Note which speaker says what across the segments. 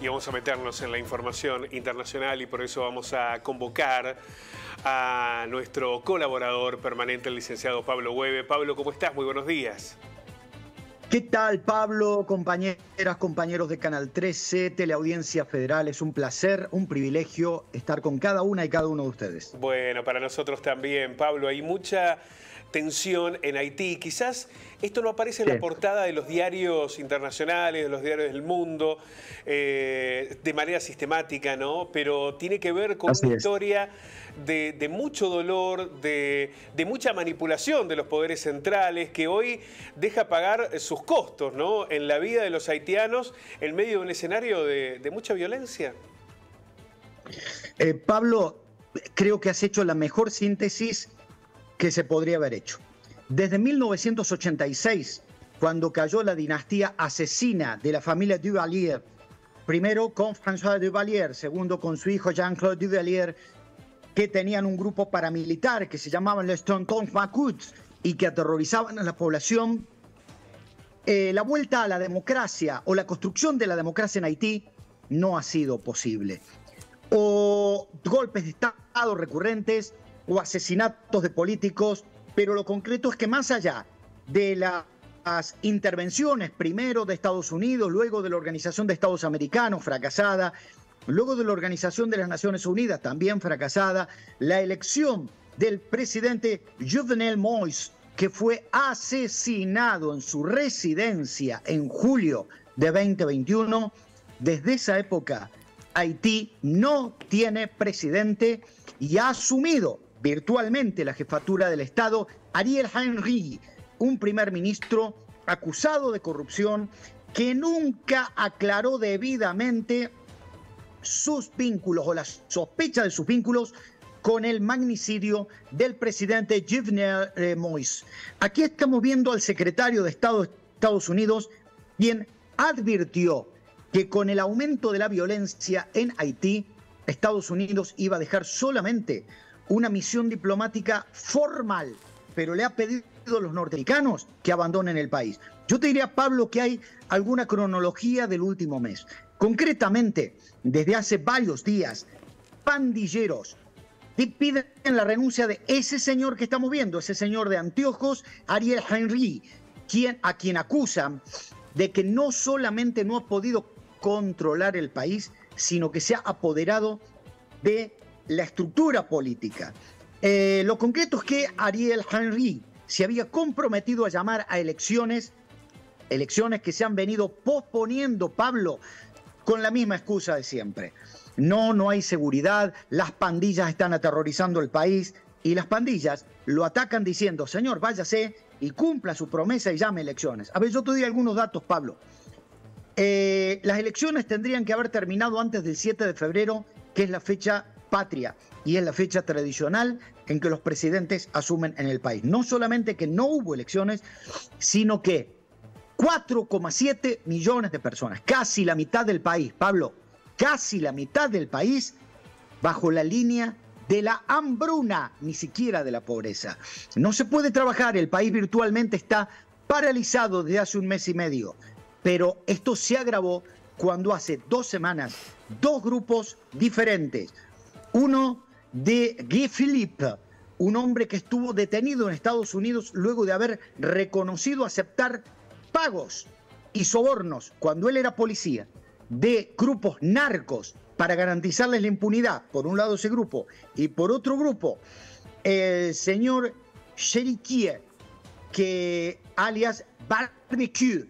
Speaker 1: y vamos a meternos en la información internacional y por eso vamos a convocar a nuestro colaborador permanente, el licenciado Pablo Hueve. Pablo, ¿cómo estás? Muy buenos días.
Speaker 2: ¿Qué tal, Pablo? Compañeras, compañeros de Canal 13, Teleaudiencia Federal. Es un placer, un privilegio estar con cada una y cada uno de ustedes.
Speaker 1: Bueno, para nosotros también, Pablo. Hay mucha tensión en Haití. Quizás esto no aparece en la portada de los diarios internacionales, de los diarios del mundo, de manera sistemática, ¿no? Pero tiene que ver con una historia de mucho dolor, de mucha manipulación de los poderes centrales, que hoy deja pagar sus costos, ¿no?, en la vida de los haitianos en medio de un escenario de mucha violencia.
Speaker 2: Pablo, creo que has hecho la mejor síntesis que se podría haber hecho. Desde 1986, cuando cayó la dinastía asesina de la familia Duvalier, primero con François Duvalier, segundo con su hijo Jean-Claude Duvalier, que tenían un grupo paramilitar que se llamaban les Tontons Macoutes y que aterrorizaban a la población, la vuelta a la democracia o la construcción de la democracia en Haití no ha sido posible. O golpes de Estado recurrentes, o asesinatos de políticos, pero lo concreto es que más allá de las intervenciones, primero de Estados Unidos, luego de la Organización de Estados Americanos, fracasada, luego de la Organización de las Naciones Unidas, también fracasada, la elección del presidente Jovenel Moïse, que fue asesinado en su residencia en julio de 2021, desde esa época Haití no tiene presidente y ha asumido virtualmente la jefatura del Estado Ariel Henry, un primer ministro acusado de corrupción que nunca aclaró debidamente sus vínculos o la sospecha de sus vínculos con el magnicidio del presidente Jovenel Moïse. Aquí estamos viendo al secretario de Estado de Estados Unidos, quien advirtió que con el aumento de la violencia en Haití, Estados Unidos iba a dejar solamente una misión diplomática formal, pero le ha pedido a los norteamericanos que abandonen el país. Yo te diría, Pablo, que hay alguna cronología del último mes. Concretamente, desde hace varios días, pandilleros piden la renuncia de ese señor que estamos viendo, ese señor de anteojos, Ariel Henry, a quien acusan de que no solamente no ha podido controlar el país, sino que se ha apoderado de la estructura política. Lo concreto es que Ariel Henry se había comprometido a llamar a elecciones que se han venido posponiendo, Pablo, con la misma excusa de siempre. No hay seguridad, las pandillas están aterrorizando el país y las pandillas lo atacan diciendo, señor, váyase y cumpla su promesa y llame elecciones. A ver, yo te doy algunos datos, Pablo. Las elecciones tendrían que haber terminado antes del 7 de febrero, que es la fecha patria y es la fecha tradicional en que los presidentes asumen en el país. No solamente que no hubo elecciones, sino que 4,7 millones de personas, casi la mitad del país, Pablo, casi la mitad del país bajo la línea de la hambruna, ni siquiera de la pobreza. No se puede trabajar, el país virtualmente está paralizado desde hace un mes y medio, pero esto se agravó cuando hace 2 semanas, 2 grupos diferentes, uno de Guy Philippe, un hombre que estuvo detenido en Estados Unidos luego de haber reconocido aceptar pagos y sobornos cuando él era policía de grupos narcos para garantizarles la impunidad, por un lado ese grupo, y por otro grupo el señor Cheriquier, que alias Barbecue,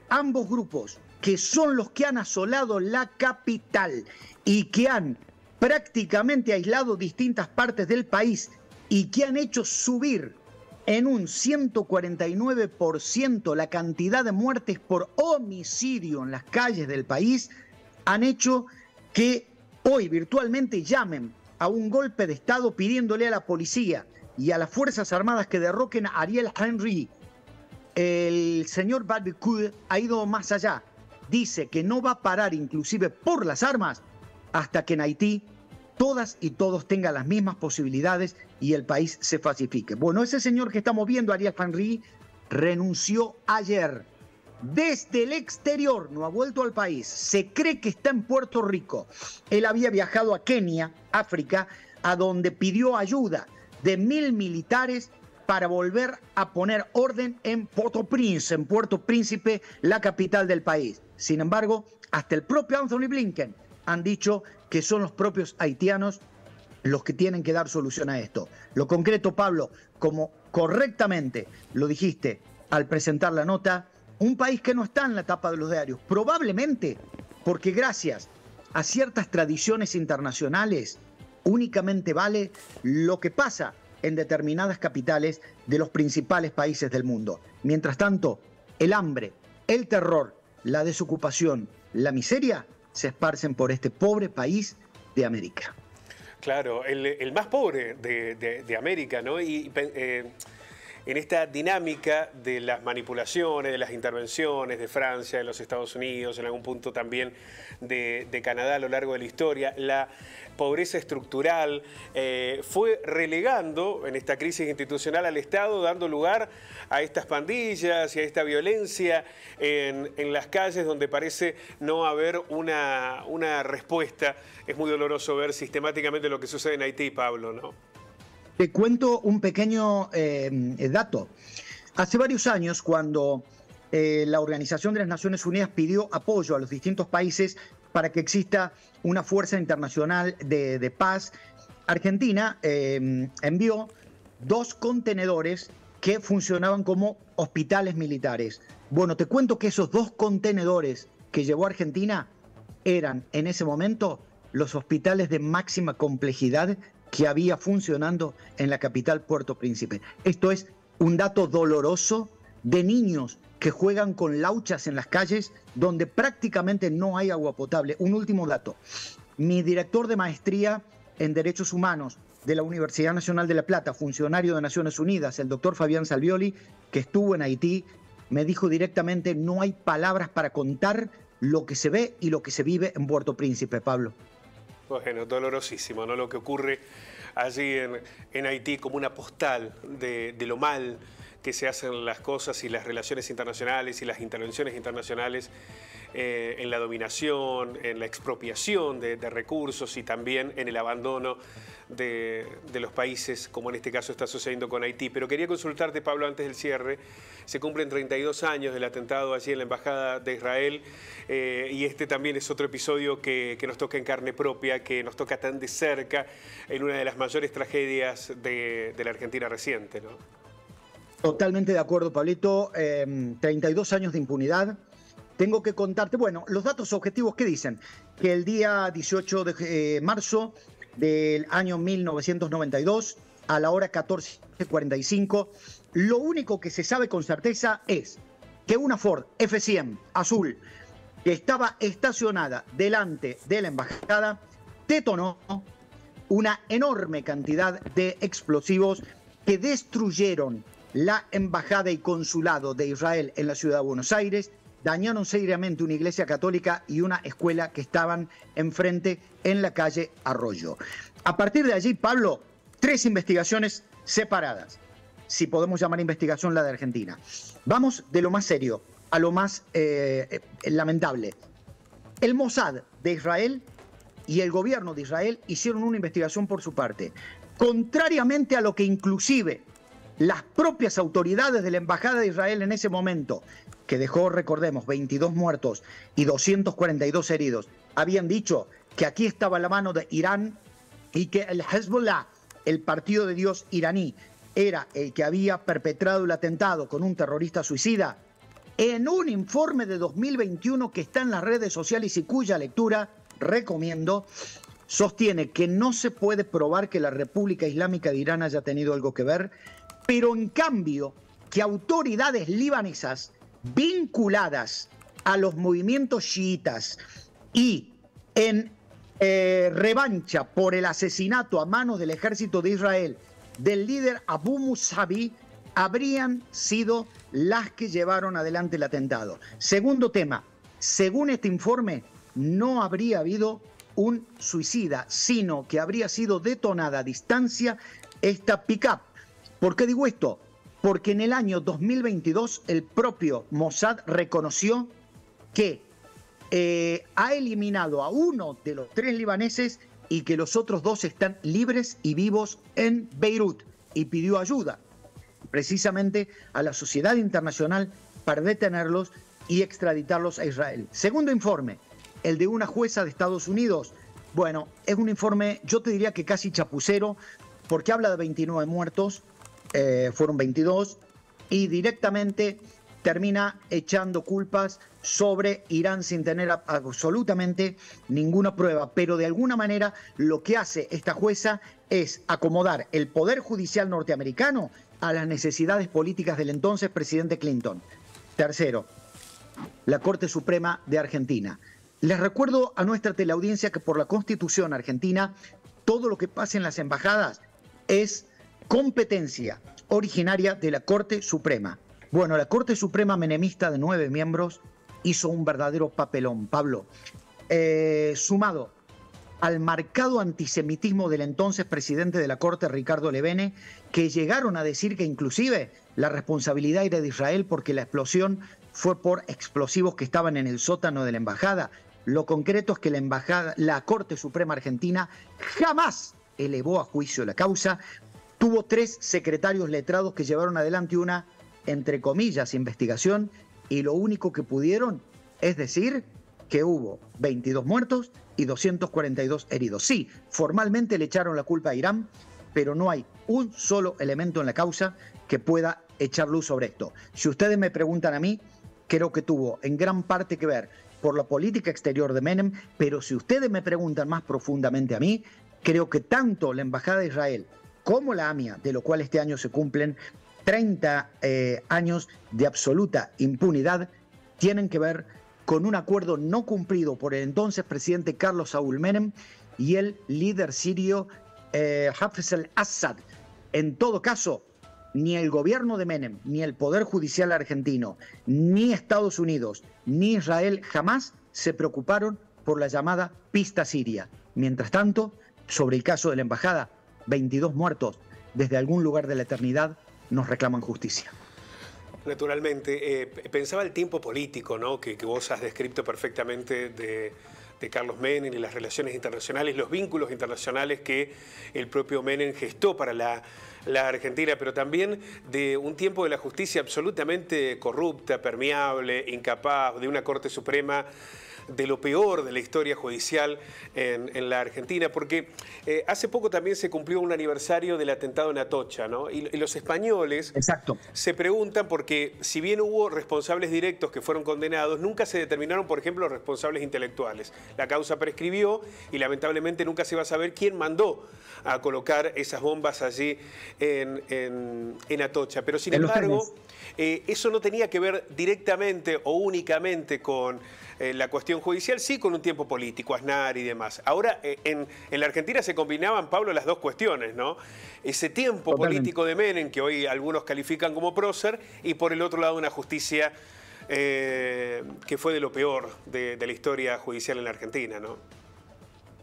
Speaker 2: ambos grupos que son los que han asolado la capital y que han prácticamente aislado distintas partes del país y que han hecho subir en un 149% la cantidad de muertes por homicidio en las calles del país, han hecho que hoy virtualmente llamen a un golpe de Estado pidiéndole a la policía y a las Fuerzas Armadas que derroquen a Ariel Henry. El señor Barbecue ha ido más allá. Dice que no va a parar inclusive por las armas hasta que en Haití todas y todos tengan las mismas posibilidades y el país se pacifique. Bueno, ese señor que estamos viendo, Ariel Henry, renunció ayer desde el exterior, no ha vuelto al país, se cree que está en Puerto Rico. Él había viajado a Kenia, África, a donde pidió ayuda de 1000 militares para volver a poner orden en Port-au-Prince, en Puerto Príncipe, la capital del país. Sin embargo, hasta el propio Anthony Blinken han dicho que son los propios haitianos los que tienen que dar solución a esto. Lo concreto, Pablo, como correctamente lo dijiste al presentar la nota, un país que no está en la tapa de los diarios, probablemente porque gracias a ciertas tradiciones internacionales únicamente vale lo que pasa en determinadas capitales de los principales países del mundo. Mientras tanto, el hambre, el terror, la desocupación, la miseria se esparcen por este pobre país de América.
Speaker 1: Claro, el más pobre de América, ¿no? Y en esta dinámica de las manipulaciones, de las intervenciones de Francia, de los Estados Unidos, en algún punto también de Canadá a lo largo de la historia, la pobreza estructural fue relegando en esta crisis institucional al Estado, dando lugar a estas pandillas y a esta violencia en las calles donde parece no haber una respuesta. Es muy doloroso ver sistemáticamente lo que sucede en Haití, Pablo, ¿no?
Speaker 2: Te cuento un pequeño dato. Hace varios años, cuando la Organización de las Naciones Unidas pidió apoyo a los distintos países para que exista una fuerza internacional de paz, Argentina envió 2 contenedores que funcionaban como hospitales militares. Bueno, te cuento que esos 2 contenedores que llevó Argentina eran en ese momento los hospitales de máxima complejidad que había funcionando en la capital Puerto Príncipe. Esto es un dato doloroso de niños que juegan con lauchas en las calles donde prácticamente no hay agua potable. Un último dato. Mi director de maestría en Derechos Humanos de la Universidad Nacional de La Plata, funcionario de Naciones Unidas, el doctor Fabián Salvioli, que estuvo en Haití, me dijo directamente: no hay palabras para contar lo que se ve y lo que se vive en Puerto Príncipe, Pablo.
Speaker 1: Bueno, dolorosísimo, ¿no? Lo que ocurre allí en Haití, como una postal de lo mal que se hacen las cosas y las relaciones internacionales y las intervenciones internacionales en la dominación, en la expropiación de recursos y también en el abandono de los países, como en este caso está sucediendo con Haití. Pero quería consultarte, Pablo, antes del cierre. Se cumplen 32 años del atentado allí en la Embajada de Israel y este también es otro episodio que nos toca en carne propia, que nos toca tan de cerca en una de las mayores tragedias de la Argentina reciente, ¿no?
Speaker 2: Totalmente de acuerdo, Pablito. 32 años de impunidad. Tengo que contarte, bueno, los datos objetivos que dicen que el día 18 de marzo del año 1992, a la hora 14:45, lo único que se sabe con certeza es que una Ford F100 azul que estaba estacionada delante de la embajada detonó una enorme cantidad de explosivos que destruyeron la embajada y consulado de Israel en la ciudad de Buenos Aires, dañaron seriamente una iglesia católica y una escuela que estaban enfrente en la calle Arroyo. A partir de allí, Pablo, 3 investigaciones separadas, si podemos llamar investigación la de Argentina. Vamos de lo más serio a lo más lamentable. El Mossad de Israel y el gobierno de Israel hicieron una investigación por su parte, contrariamente a lo que inclusive las propias autoridades de la Embajada de Israel en ese momento, que dejó, recordemos, 22 muertos y 242 heridos, habían dicho que aquí estaba la mano de Irán y que el Hezbollah, el partido de Dios iraní, era el que había perpetrado el atentado con un terrorista suicida. En un informe de 2021 que está en las redes sociales y cuya lectura recomiendo, sostiene que no se puede probar que la República Islámica de Irán haya tenido algo que ver, pero en cambio que autoridades libanesas vinculadas a los movimientos chiitas y en revancha por el asesinato a manos del ejército de Israel del líder Abu Musavi habrían sido las que llevaron adelante el atentado. Segundo tema, según este informe, no habría habido un suicida, sino que habría sido detonada a distancia esta pick-up. ¿Por qué digo esto? porque en el año 2022 el propio Mossad reconoció que ha eliminado a uno de los 3 libaneses y que los otros 2 están libres y vivos en Beirut, y pidió ayuda precisamente a la sociedad internacional para detenerlos y extraditarlos a Israel. Segundo informe, el de una jueza de Estados Unidos. Bueno, es un informe, yo te diría que casi chapucero, porque habla de 29 muertos, fueron 22, y directamente termina echando culpas sobre Irán sin tener absolutamente ninguna prueba. Pero de alguna manera lo que hace esta jueza es acomodar el Poder Judicial norteamericano a las necesidades políticas del entonces presidente Clinton. Tercero, la Corte Suprema de Argentina. Les recuerdo a nuestra teleaudiencia que por la Constitución argentina, todo lo que pasa en las embajadas es competencia originaria de la Corte Suprema. Bueno, la Corte Suprema menemista de 9 miembros hizo un verdadero papelón, Pablo. Sumado al marcado antisemitismo del entonces presidente de la Corte, Ricardo Levene, que llegaron a decir que inclusive la responsabilidad era de Israel porque la explosión fue por explosivos que estaban en el sótano de la embajada. Lo concreto es que la Corte Suprema Argentina jamás elevó a juicio la causa. Tuvo 3 secretarios letrados que llevaron adelante una, entre comillas, investigación, y lo único que pudieron es decir que hubo 22 muertos y 242 heridos. Sí, formalmente le echaron la culpa a Irán, pero no hay un solo elemento en la causa que pueda echar luz sobre esto. Si ustedes me preguntan a mí, creo que tuvo en gran parte que ver por la política exterior de Menem, pero si ustedes me preguntan más profundamente a mí, creo que tanto la Embajada de Israel como la AMIA, de lo cual este año se cumplen 30 años de absoluta impunidad, tienen que ver con un acuerdo no cumplido por el entonces presidente Carlos Saúl Menem y el líder sirio Hafez al-Assad. En todo caso, ni el gobierno de Menem, ni el Poder Judicial argentino, ni Estados Unidos, ni Israel jamás se preocuparon por la llamada pista siria. Mientras tanto, sobre el caso de la embajada, 22 muertos desde algún lugar de la eternidad nos reclaman justicia.
Speaker 1: Naturalmente. Pensaba el tiempo político, ¿no?, que vos has descrito perfectamente de Carlos Menem y las relaciones internacionales, los vínculos internacionales que el propio Menem gestó para la Argentina, pero también de un tiempo de la justicia absolutamente corrupta, permeable, incapaz, de una Corte Suprema de lo peor de la historia judicial en la Argentina, porque hace poco también se cumplió un aniversario del atentado en Atocha, ¿no? Y los españoles se preguntan porque si bien hubo responsables directos que fueron condenados, nunca se determinaron, por ejemplo, los responsables intelectuales. La causa prescribió y lamentablemente nunca se va a saber quién mandó a colocar esas bombas allí en Atocha. Pero sin embargo, eso no tenía que ver directamente o únicamente con la cuestión judicial, sí con un tiempo político, Aznar y demás. Ahora, en la Argentina se combinaban, Pablo, las dos cuestiones, ¿no? Ese tiempo político de Menem, que hoy algunos califican como prócer, y por el otro lado una justicia que fue de lo peor de la historia judicial en la Argentina, ¿no?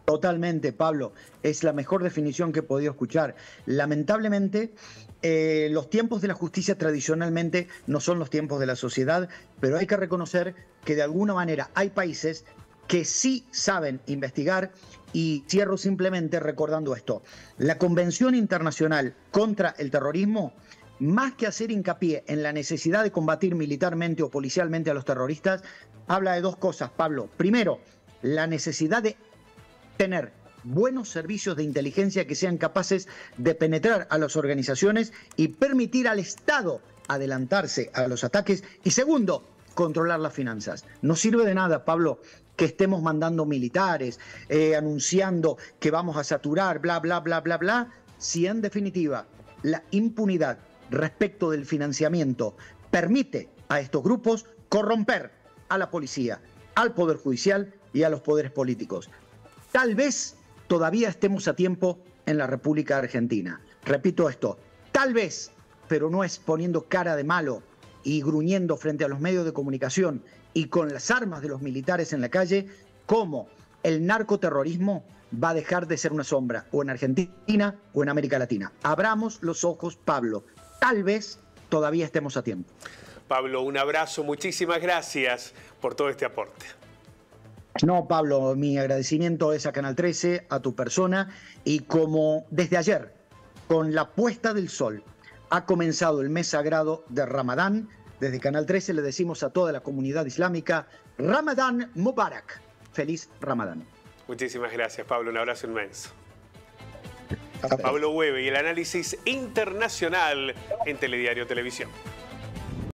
Speaker 2: Totalmente, Pablo. Es la mejor definición que he podido escuchar. Lamentablemente, los tiempos de la justicia tradicionalmente no son los tiempos de la sociedad, pero hay que reconocer que de alguna manera hay países que sí saben investigar, y cierro simplemente recordando esto. La Convención Internacional contra el Terrorismo, más que hacer hincapié en la necesidad de combatir militarmente o policialmente a los terroristas, habla de dos cosas, Pablo. Primero, la necesidad de tener buenos servicios de inteligencia que sean capaces de penetrar a las organizaciones y permitir al Estado adelantarse a los ataques. Y segundo, controlar las finanzas. No sirve de nada, Pablo, que estemos mandando militares, anunciando que vamos a saturar, bla, bla, bla, bla, bla, si en definitiva la impunidad respecto del financiamiento permite a estos grupos corromper a la policía, al Poder Judicial y a los poderes políticos. Tal vez todavía estemos a tiempo en la República Argentina. Repito esto, tal vez, pero no es poniendo cara de malo y gruñendo frente a los medios de comunicación y con las armas de los militares en la calle, como el narcoterrorismo va a dejar de ser una sombra, o en Argentina o en América Latina. Abramos los ojos, Pablo. Tal vez todavía estemos a tiempo.
Speaker 1: Pablo, un abrazo, muchísimas gracias por todo este aporte.
Speaker 2: No, Pablo, mi agradecimiento es a Canal 13, a tu persona, y como desde ayer, con la puesta del sol, ha comenzado el mes sagrado de Ramadán, desde Canal 13 le decimos a toda la comunidad islámica, Ramadán Mubarak. Feliz Ramadán.
Speaker 1: Muchísimas gracias, Pablo, un abrazo inmenso. Pablo Hueve y el análisis internacional en Telediario Televisión.